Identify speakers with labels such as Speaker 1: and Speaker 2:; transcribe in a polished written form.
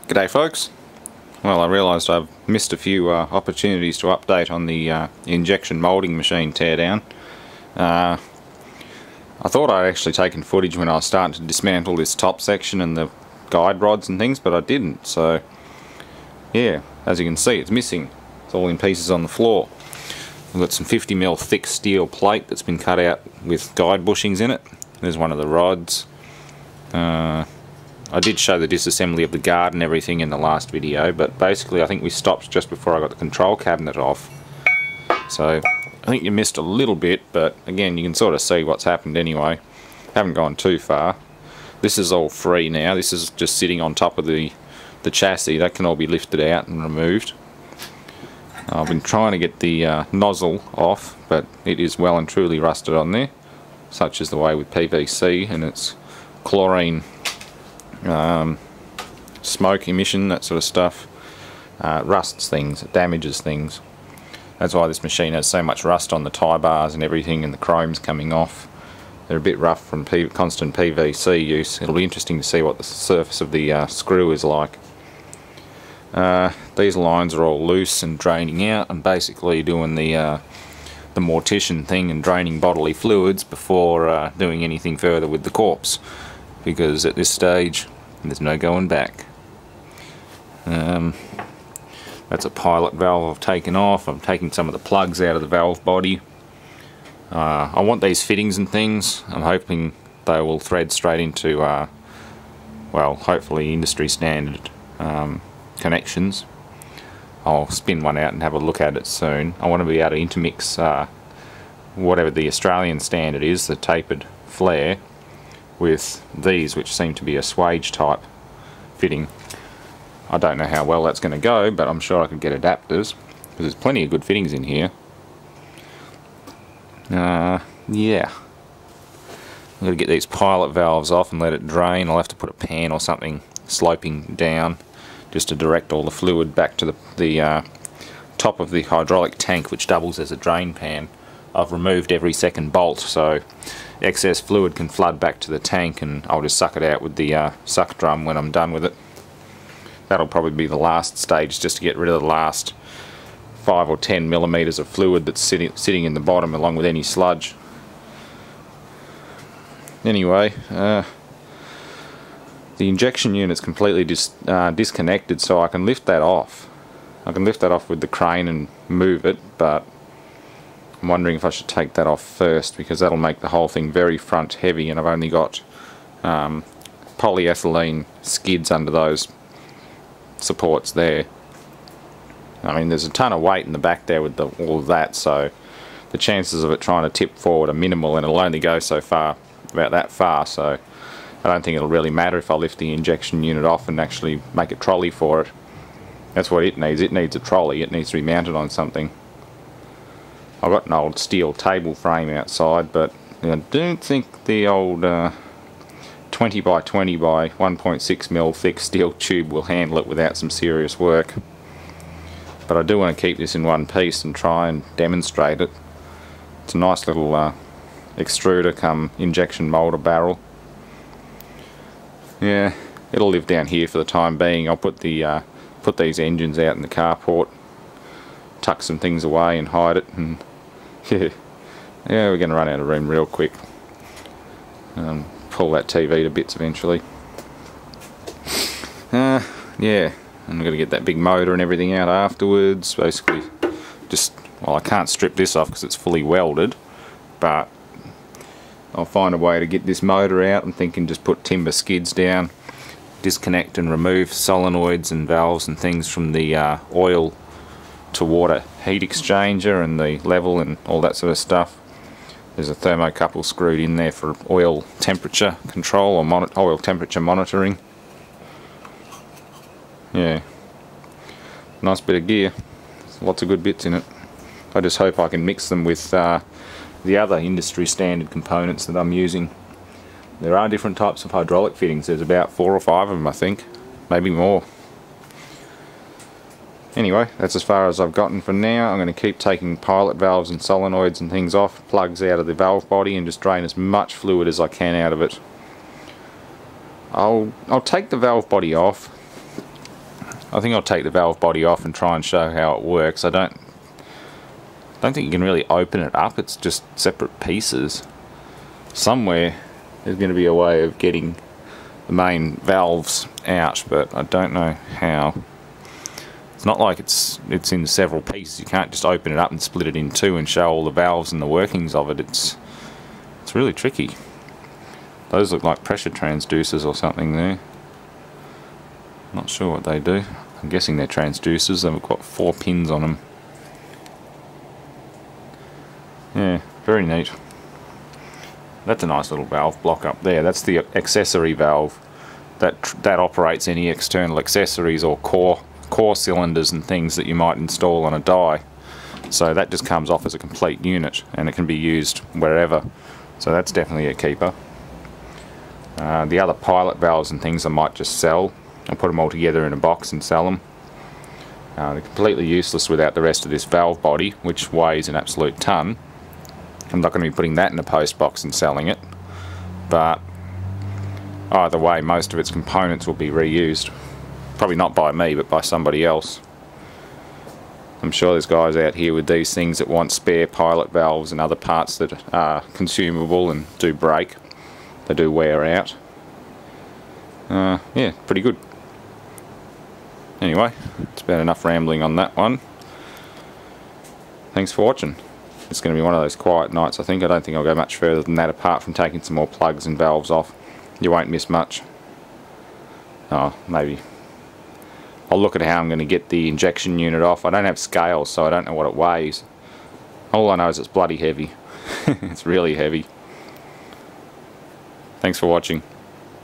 Speaker 1: G'day folks. Well, I realised I've missed a few opportunities to update on the injection moulding machine teardown. I thought I'd actually taken footage when I was starting to dismantle this top section and the guide rods and things, but I didn't, so yeah, as you can see it's missing. It's all in pieces on the floor. I've got some 50mm thick steel plate that's been cut out with guide bushings in it. There's one of the rods. I did show the disassembly of the guard and everything in the last video, but basically I think we stopped just before I got the control cabinet off. So I think you missed a little bit, but again you can sort of see what's happened anyway. Haven't gone too far. This is all free now. This is just sitting on top of the chassis. That can all be lifted out and removed. I've been trying to get the nozzle off, but it is well and truly rusted on there, such is the way with PVC and its chlorine smoke emission, that sort of stuff. Rusts things, it damages things. That's why this machine has so much rust on the tie bars and everything, and the chrome's coming off. They're a bit rough from constant PVC use. It'll be interesting to see what the surface of the screw is like. These lines are all loose and draining out. I'm basically doing the mortician thing and draining bodily fluids before doing anything further with the corpse, because at this stage there's no going back. That's a pilot valve I've taken off. I'm taking some of the plugs out of the valve body. I want these fittings and things. I'm hoping they will thread straight into well, hopefully industry standard connections. I'll spin one out and have a look at it soon. I want to be able to intermix whatever the Australian standard is, the tapered flare, with these, which seem to be a swage type fitting. I don't know how well that's going to go, but I'm sure I could get adapters, because there's plenty of good fittings in here. Yeah. I'm going to get these pilot valves off and let it drain. I'll have to put a pan or something sloping down just to direct all the fluid back to the top of the hydraulic tank, which doubles as a drain pan. I've removed every second bolt, so excess fluid can flood back to the tank, and I'll just suck it out with the suck drum when I'm done with it. That'll probably be the last stage, just to get rid of the last 5 or 10 millimeters of fluid that's sitting in the bottom, along with any sludge. Anyway, the injection unit's completely disconnected, so I can lift that off. I can lift that off with the crane and move it, but I'm wondering if I should take that off first, because that'll make the whole thing very front heavy, and I've only got polyethylene skids under those supports there. I mean, there's a ton of weight in the back there with all of that, so the chances of it trying to tip forward are minimal, and it'll only go so far, about that far, so I don't think it'll really matter if I lift the injection unit off and actually make a trolley for it. That's what it needs. It needs a trolley. It needs to be mounted on something. I've got an old steel table frame outside, but I don't think the old 20 by 20 by 1.6mm thick steel tube will handle it without some serious work. But I do want to keep this in one piece and try and demonstrate it. It's a nice little extruder come injection moulder barrel. Yeah, it'll live down here for the time being. I'll put these engines out in the carport, tuck some things away and hide it, and yeah, we're going to run out of room real quick. Pull that TV to bits eventually. Yeah, and we're going to get that big motor and everything out afterwards. Basically, just, well, I can't strip this off because it's fully welded, but I'll find a way to get this motor out. I'm thinking just put timber skids down, disconnect and remove solenoids and valves and things from the oil to water heat exchanger and the level and all that sort of stuff. There's a thermocouple screwed in there for oil temperature control or oil temperature monitoring. Yeah, nice bit of gear. There's lots of good bits in it. I just hope I can mix them with the other industry standard components that I'm using. There are different types of hydraulic fittings. There's about 4 or 5 of them, I think, maybe more. Anyway, that's as far as I've gotten for now. I'm going to keep taking pilot valves and solenoids and things off, plugs out of the valve body, and just drain as much fluid as I can out of it. I'll take the valve body off I think I'll take the valve body off and try and show how it works. I don't think you can really open it up. It's just separate pieces. Somewhere there's going to be a way of getting the main valves out, but I don't know how. It's not like it's in several pieces. You can't just open it up and split it in two and show all the valves and the workings of it. It's really tricky. Those look like pressure transducers or something there. Not sure what they do. I'm guessing they're transducers. They've got 4 pins on them. Yeah, very neat. That's a nice little valve block up there. That's the accessory valve that operates any external accessories or core cylinders and things that you might install on a die. So that just comes off as a complete unit, and it can be used wherever. So that's definitely a keeper. The other pilot valves and things I might just sell. I'll put them all together in a box and sell them. They're completely useless without the rest of this valve body, which weighs an absolute ton. I'm not going to be putting that in a post box and selling it, but either way most of its components will be reused. Probably not by me, but by somebody else. I'm sure there's guys out here with these things that want spare pilot valves and other parts that are consumable and do break. They do wear out. Yeah, pretty good. Anyway, it's about enough rambling on that one. Thanks for watching. It's going to be one of those quiet nights, I think. I don't think I'll go much further than that, apart from taking some more plugs and valves off. You won't miss much. Oh, maybe. I'll look at how I'm going to get the injection unit off. I don't have scales, so I don't know what it weighs. All I know is it's bloody heavy. It's really heavy. Thanks for watching.